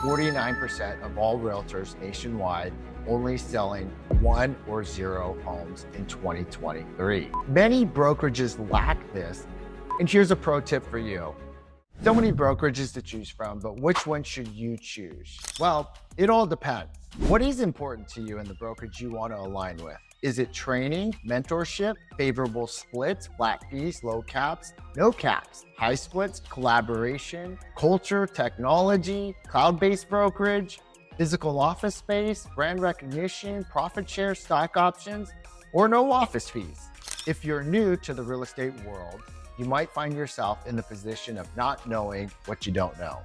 49% of all realtors nationwide only selling 1 or 0 homes in 2023. Many brokerages lack this, and here's a pro tip for you. So many brokerages to choose from, but which one should you choose? Well, it all depends. What is important to you in the brokerage you want to align with? Is it training, mentorship, favorable splits, flat fees, low caps, no caps, high splits, collaboration, culture, technology, cloud-based brokerage, physical office space, brand recognition, profit share, stock options, or no office fees? If you're new to the real estate world, you might find yourself in the position of not knowing what you don't know.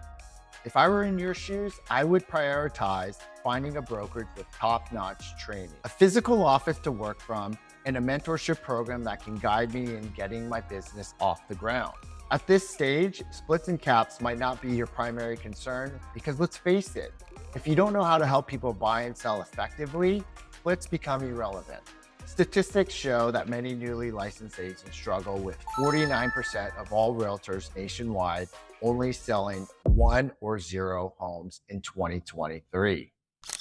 If I were in your shoes, I would prioritize finding a brokerage with top-notch training, a physical office to work from, and a mentorship program that can guide me in getting my business off the ground. At this stage, splits and caps might not be your primary concern because let's face it, if you don't know how to help people buy and sell effectively, splits become irrelevant. Statistics show that many newly licensed agents struggle with 49% of all realtors nationwide only selling 1 or 0 homes in 2023.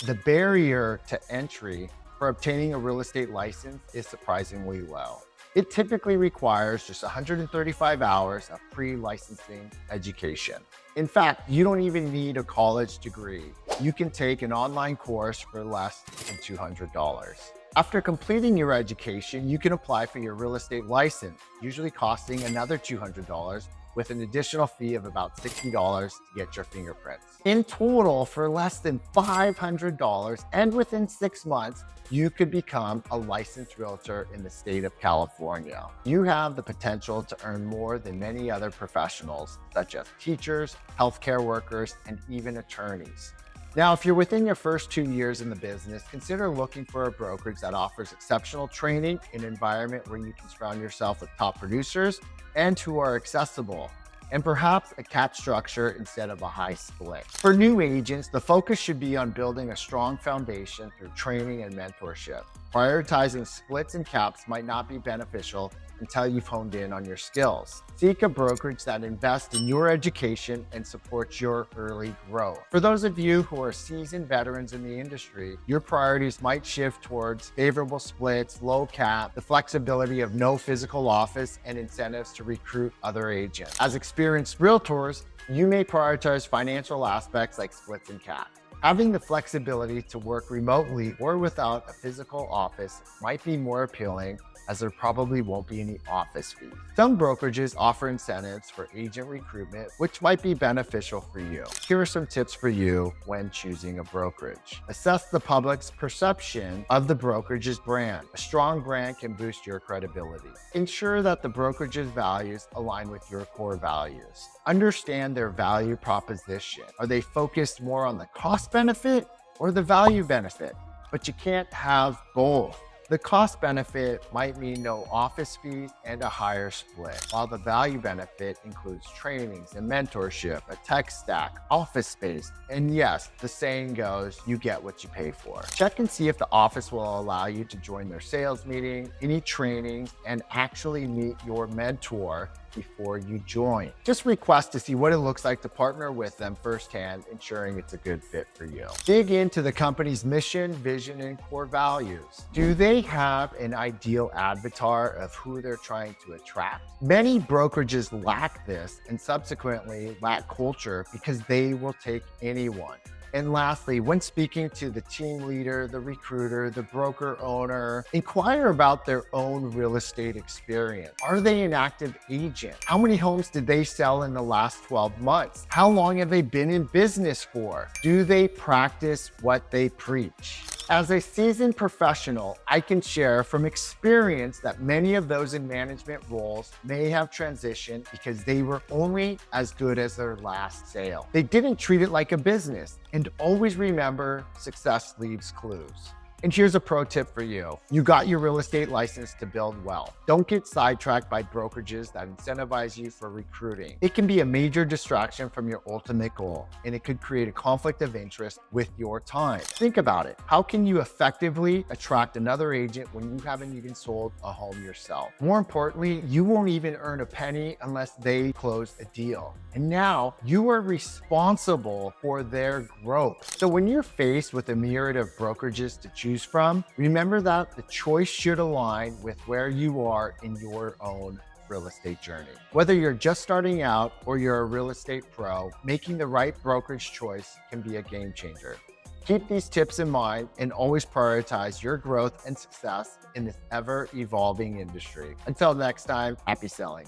The barrier to entry for obtaining a real estate license is surprisingly low. It typically requires just 135 hours of pre-licensing education. In fact, you don't even need a college degree. You can take an online course for less than $200. After completing your education, you can apply for your real estate license, usually costing another $200 with an additional fee of about $60 to get your fingerprints. In total, for less than $500 and within 6 months, you could become a licensed realtor in the state of California. You have the potential to earn more than many other professionals, such as teachers, healthcare workers, and even attorneys. Now, if you're within your first 2 years in the business, consider looking for a brokerage that offers exceptional training, an environment where you can surround yourself with top producers and who are accessible, and perhaps a cap structure instead of a high split. For new agents, the focus should be on building a strong foundation through training and mentorship. Prioritizing splits and caps might not be beneficial until you've honed in on your skills. Seek a brokerage that invests in your education and supports your early growth. For those of you who are seasoned veterans in the industry, your priorities might shift towards favorable splits, low cap, the flexibility of no physical office, and incentives to recruit other agents. As experienced realtors, you may prioritize financial aspects like splits and caps. Having the flexibility to work remotely or without a physical office might be more appealing, as there probably won't be any office fees. Some brokerages offer incentives for agent recruitment, which might be beneficial for you. Here are some tips for you when choosing a brokerage. Assess the public's perception of the brokerage's brand. A strong brand can boost your credibility. Ensure that the brokerage's values align with your core values. Understand their value proposition. Are they focused more on the cost benefit or the value benefit? But you can't have both. The cost benefit might mean no office fees and a higher split, while the value benefit includes trainings and mentorship, a tech stack, office space, and yes, the saying goes, you get what you pay for. Check and see if the office will allow you to join their sales meeting, any trainings, and actually meet your mentor before you join. Just request to see what it looks like to partner with them firsthand, ensuring it's a good fit for you. Dig into the company's mission, vision, and core values. Do they have an ideal avatar of who they're trying to attract? Many brokerages lack this and subsequently lack culture because they will take anyone. And lastly, when speaking to the team leader, the recruiter, the broker owner, inquire about their own real estate experience. Are they an active agent? How many homes did they sell in the last 12 months? How long have they been in business for? Do they practice what they preach? As a seasoned professional, I can share from experience that many of those in management roles may have transitioned because they were only as good as their last sale. They didn't treat it like a business, and always remember, success leaves clues. And here's a pro tip for you. You got your real estate license to build wealth. Don't get sidetracked by brokerages that incentivize you for recruiting. It can be a major distraction from your ultimate goal, and it could create a conflict of interest with your time. Think about it. How can you effectively attract another agent when you haven't even sold a home yourself? More importantly, you won't even earn a penny unless they close a deal. And now you are responsible for their growth. So when you're faced with a myriad of brokerages to choose from, remember that the choice should align with where you are in your own real estate journey. Whether you're just starting out or you're a real estate pro, making the right brokerage choice can be a game changer. Keep these tips in mind and always prioritize your growth and success in this ever-evolving industry. Until next time, happy selling.